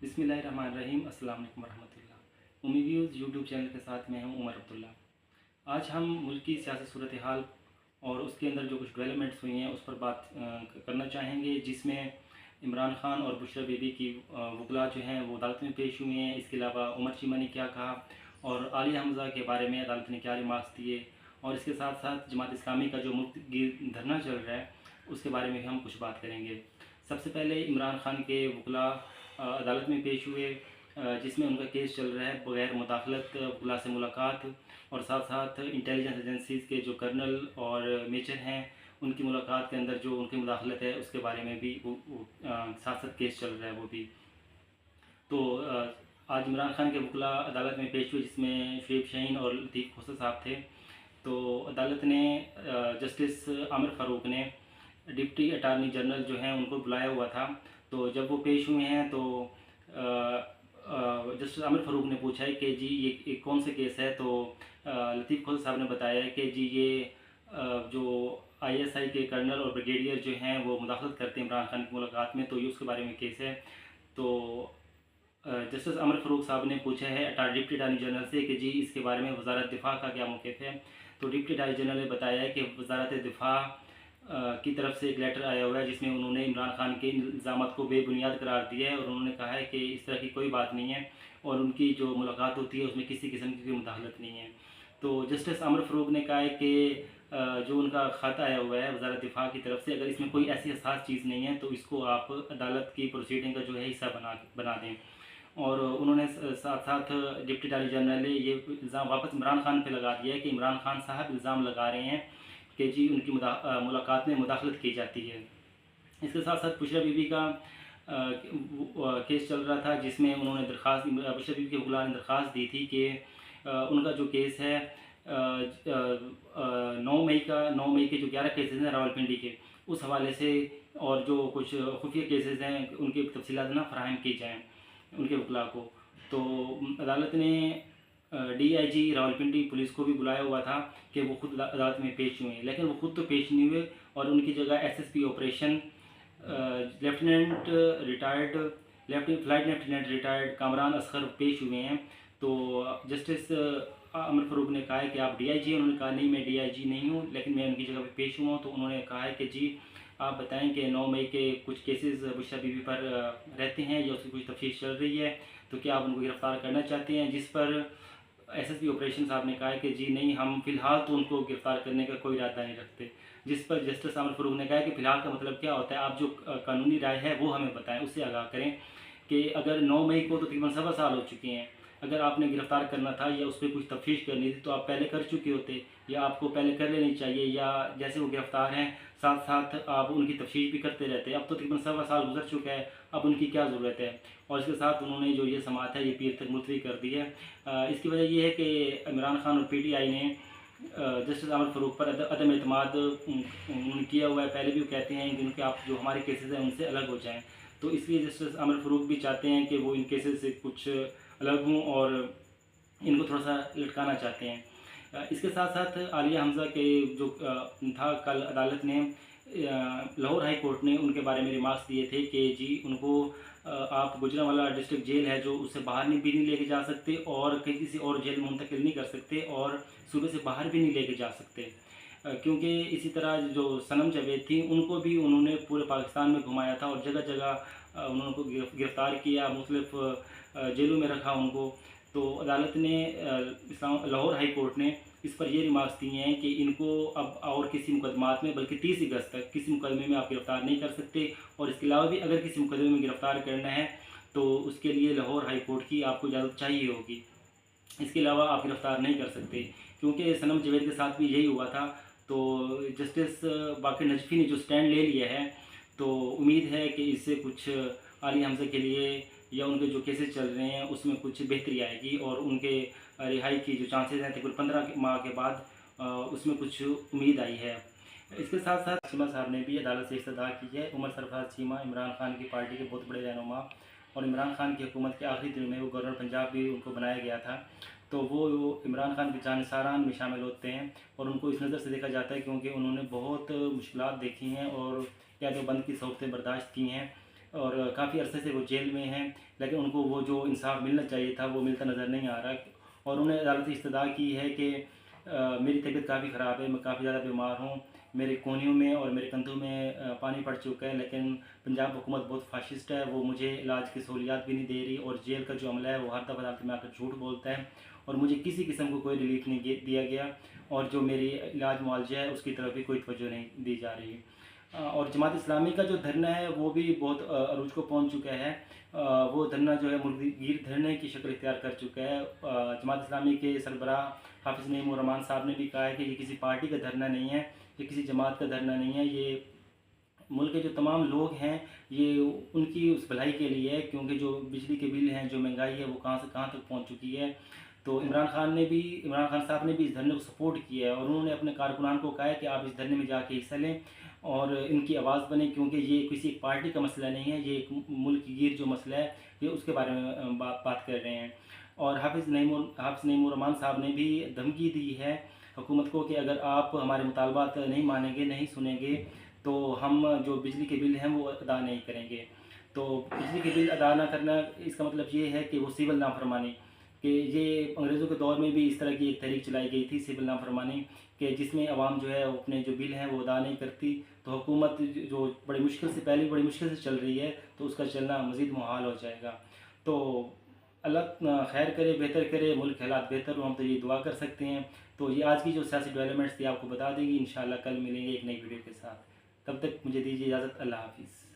बिस्मिल्लाहिर्रहमानिर्रहीम। अस्सलाम वालेकुम रहमतुल्लाह। उम्मीद व्यूज़ यूट्यूब चैनल के साथ मैं हूं उमर अब्दुल्ला। आज हम मुल्क की सियासी सूरत हाल और उसके अंदर जो कुछ डेवलपमेंट्स हुई हैं उस पर बात करना चाहेंगे, जिसमें इमरान खान और बुशरा बीबी की वकला जो हैं वो अदालत में पेश हुए हैं। इसके अलावा उमर चीमा ने क्या कहा और आलिया हमज़ा के बारे में अदालत ने क्या रिमार्क्स दिए, और इसके साथ साथ जमात इस्लामी का जो मुल्क गिर धरना चल रहा है उसके बारे में भी हम कुछ बात करेंगे। सबसे पहले इमरान खान के वकला अदालत में पेश हुए, जिसमें उनका केस चल रहा है बग़ैर मुदाखलत वकला से मुलाकात, और साथ साथ इंटेलिजेंस एजेंसीज़ के जो कर्नल और मेजर हैं उनकी मुलाकात के अंदर जो उनकी मुदाखलत है उसके बारे में भी वो साथ साथ केस चल रहा है वो भी। तो आज इमरान खान के वकला अदालत में पेश हुए, जिसमें शुएब शाहीन और लतीफ़ खोसर साहब थे। तो अदालत ने जस्टिस आमिर फ़ारूक ने डिप्टी अटार्नी जनरल जो हैं उनको बुलाया हुआ था। तो जब वो पेश हुए हैं तो जस्टिस आमिर फ़ारूक ने पूछा है कि जी ये कौन से केस है। तो लतीफ़ खोसर साहब ने बताया है कि जी ये जो आईएसआई के कर्नल और ब्रिगेडियर जो हैं वो मुदाखलत करते हैं इमरान खान की मुलाकात में, तो ये उसके बारे में केस है। तो जस्टिस आमिर फ़ारूक साहब ने पूछा है डिप्टी अटार्नी जनरल से कि जी इसके बारे में वज़ारत दिफ़ा का क्या मौक़िफ़ है। तो डिप्टी अटार्नी जनरल ने बताया है कि वज़ारत दिफ़ा की तरफ से एक लेटर आया हुआ है, जिसमें उन्होंने इमरान खान के इल्ज़ामात को बेबुनियाद करार दिया है, और उन्होंने कहा है कि इस तरह की कोई बात नहीं है और उनकी जो मुलाकात होती है उसमें किसी किस्म की कोई मुदाखलत नहीं है। तो जस्टिस आमिर फ़ारूक ने कहा है कि जो उनका ख़त आया हुआ है वज़ारत दिफ़ा की तरफ से, अगर इसमें कोई ऐसी हसास चीज़ नहीं है तो इसको आप अदालत की प्रोसीडिंग का जो है हिस्सा बना दें। और उन्होंने साथ साथ डिप्टी अटार्नी जनरल ने ये इल्ज़ाम वापस इमरान खान पे लगा दिया है कि इमरान खान साहब इल्ज़ाम लगा रहे हैं कि जी उनकी मुलाकात में मुदाखलत की जाती है। इसके साथ साथ बुशरा बीबी का केस चल रहा था, जिसमें उन्होंने बुशरा बीबी के वकला ने दरख्वास्त दी थी कि उनका जो केस है 9 मई के जो 11 केसेस हैं रावलपिंडी के, उस हवाले से और जो कुछ खुफिया केसेस हैं उनकी तफसीलात ना फराहम की जाएँ उनके वकला को। तो अदालत ने डीआईजी रावलपिंडी पुलिस को भी बुलाया हुआ था कि वो खुद अदालत में पेश हुए, लेकिन वो खुद तो पेश नहीं हुए और उनकी जगह SSP operation lieutenant retired flight lieutenant retired Kamran Asghar पेश हुए हैं। तो जस्टिस आमिर फ़ारूक ने कहा है कि आप डीआईजी हैं। उन्होंने कहा नहीं, मैं डीआईजी नहीं हूँ, लेकिन मैं उनकी जगह पे पेश हुआ हूँ। तो उन्होंने कहा है कि जी आप बताएं कि 9 मई के कुछ केसेस बुशरा बीबी पर रहते हैं या उसकी कुछ तफ्तीश चल रही है, तो क्या आप उनको गिरफ़्तार करना चाहते हैं। जिस पर एसएसपी ऑपरेशन साहब ने कहा है कि जी नहीं, हम फ़िलहाल तो उनको गिरफ़्तार करने का कोई इरादा नहीं रखते। जिस पर जस्टिस आमिर फ़ारूक ने कहा कि फ़िलहाल का मतलब क्या होता है, आप जो कानूनी राय है वो हमें बताएं, उससे आगाह करें कि अगर 9 मई को तो तकरीबन 7 साल हो चुके हैं, अगर आपने गिरफ़्तार करना था या उस पर कुछ तफ्तीश करनी थी तो आप पहले कर चुके होते, या आपको पहले कर लेनी चाहिए, या जैसे वो गिरफ़्तार हैं साथ साथ आप उनकी तफ्तीश भी करते रहते। अब तो तकरीबन 7 साल गुजर चुका है, अब उनकी क्या ज़रूरत है। और इसके साथ उन्होंने जो ये समाअत है ये पीर तक मुलतवी कर दी है। इसकी वजह ये है कि इमरान खान और पीटीआई ने जस्टिस आमिर फ़ारूक पर अदम एतमाद किया हुआ है। पहले भी वो कहते हैं कि उनके आप जो हमारे केसेस हैं उनसे अलग हो जाएं, तो इसलिए जस्टिस आमिर फ़ारूक भी चाहते हैं कि वो इन केसेस से कुछ अलग हों और इनको थोड़ा सा लटकाना चाहते हैं। इसके साथ साथ आलिया हमज़ा के जो था, कल अदालत ने लाहौर हाई कोर्ट ने उनके बारे में रिमार्क्स दिए थे कि जी उनको आप गुजरांवाला डिस्ट्रिक्ट जेल है जो उससे बाहर भी नहीं लेके जा सकते और कहीं किसी और जेल में मुंतकिल नहीं कर सकते और सूबे से बाहर भी नहीं लेके जा सकते। क्योंकि इसी तरह जो सनम जावेद थी उनको भी उन्होंने पूरे पाकिस्तान में घुमाया था और जगह जगह उनको गिरफ़्तार किया, मुख्तलिफ़ जेलों में रखा उनको। तो अदालत ने लाहौर हाई कोर्ट ने इस पर ये रिमार्क्स दिए हैं कि इनको अब और किसी मुकदमात में, बल्कि 30 अगस्त तक किसी मुकदमे में आप गिरफ़्तार नहीं कर सकते, और इसके अलावा भी अगर किसी मुकदमे में गिरफ़्तार करना है तो उसके लिए लाहौर हाई कोर्ट की आपको इजाज़त चाहिए होगी। इसके अलावा आप गिरफ़्तार नहीं कर सकते, क्योंकि सनम जावेद के साथ भी यही हुआ था। तो जस्टिस बाक़िर नजफ़ी ने जो स्टैंड ले लिया है, तो उम्मीद है कि इससे कुछ आलिया हमज़ा के लिए या उनके जो केसेस चल रहे हैं उसमें कुछ बेहतरी आएगी और उनके रिहाई की जो चांसेस हैं तकरीबन 15 माह के बाद उसमें कुछ उम्मीद आई है। इसके साथ साथ चीमा साहब ने भी अदालत से इस्तदा की है। उमर सरफराज चीमा इमरान खान की पार्टी के बहुत बड़े रहनुमा और इमरान खान की हुकूमत के आखिरी दिनों में वो गवर्नर पंजाब भी उनको बनाया गया था। तो वो इमरान खान के जानिसारान में शामिल होते हैं और उनको इस नज़र से देखा जाता है क्योंकि उन्होंने बहुत मुश्किलात देखी हैं और क्या तो बंद की सौकतें बर्दाश्त की हैं। और काफ़ी अरसे से वो जेल में हैं, लेकिन उनको वो जो इंसाफ मिलना चाहिए था वो मिलता नज़र नहीं आ रहा। और उन्हें अदालत ने इस्तदा की है कि मेरी तबीयत काफ़ी ख़राब है, मैं काफ़ी ज़्यादा बीमार हूँ, मेरे कोहनियों में और मेरे कंधों में पानी पड़ चुका है, लेकिन पंजाब हुकूमत बहुत फाशिस्ट है, वो मुझे इलाज की सहूलियात भी नहीं दे रही, और जेल का जो अमला है वो हर दफ़ा अदालत में आकर झूठ बोलता है, और मुझे किसी किस्म को कोई रिलीफ नहीं दिया गया, और जो मेरी इलाज मुआवजा है उसकी तरफ भी कोई तवज्जो नहीं दी जा रही है। और जमात इस्लामी का जो धरना है वो भी बहुत अरूज को पहुंच चुका है। वो धरना जो है मुल्कगीर धरने की शक्ल इख्तियार कर चुका है। जमात इस्लामी के सरबराह हाफिज़ नईम उर रहमान साहब ने भी कहा है कि ये किसी पार्टी का धरना नहीं है, ये किसी जमात का धरना नहीं है, ये मुल्क के जो तमाम लोग हैं ये उनकी उस भलाई के लिए है, क्योंकि जो बिजली के बिल हैं, जो महंगाई है वो कहाँ से कहाँ तक पहुँच चुकी है। तो इमरान खान साहब ने भी इस धरने को सपोर्ट किया है, और उन्होंने अपने कारकुनान को कहा है कि आप इस धरने में जाके हिस्सा लें और इनकी आवाज़ बने, क्योंकि ये किसी एक पार्टी का मसला नहीं है, ये एक मुल्क गिर जो मसला है ये उसके बारे में बात कर रहे हैं। और हाफिज़ नईम उर रहमान साहब ने भी धमकी दी है हुकूमत को कि अगर आप हमारे मुतालबात नहीं मानेंगे, नहीं सुनेंगे, तो हम जो बिजली के बिल हैं वो अदा नहीं करेंगे। तो बिजली के बिल अदा ना करना इसका मतलब ये है कि वो सिविल नाफरमानी, कि ये अंग्रेज़ों के दौर में भी इस तरह की एक तहरीक चलाई गई थी, सिविल नाफरमानी, कि जिसमें आवाम जो है वो अपने जो बिल हैं वो अदा नहीं करती, तो हुकूमत जो बड़ी मुश्किल से पहले बड़ी मुश्किल से चल रही है तो उसका चलना मज़ीद मुहाल हो जाएगा। तो अल्लाह खैर करे, बेहतर करे, मुल्क के हालात बेहतर हो, हम तो ये दुआ कर सकते हैं। तो ये आज की जो सियासी डेवलपमेंट्स थी आपको बता देंगी, इंशाल्लाह कल मिलेंगे एक नई वीडियो के साथ। तब तक मुझे दीजिए इजाज़त, अल्लाह हाफ़िज़।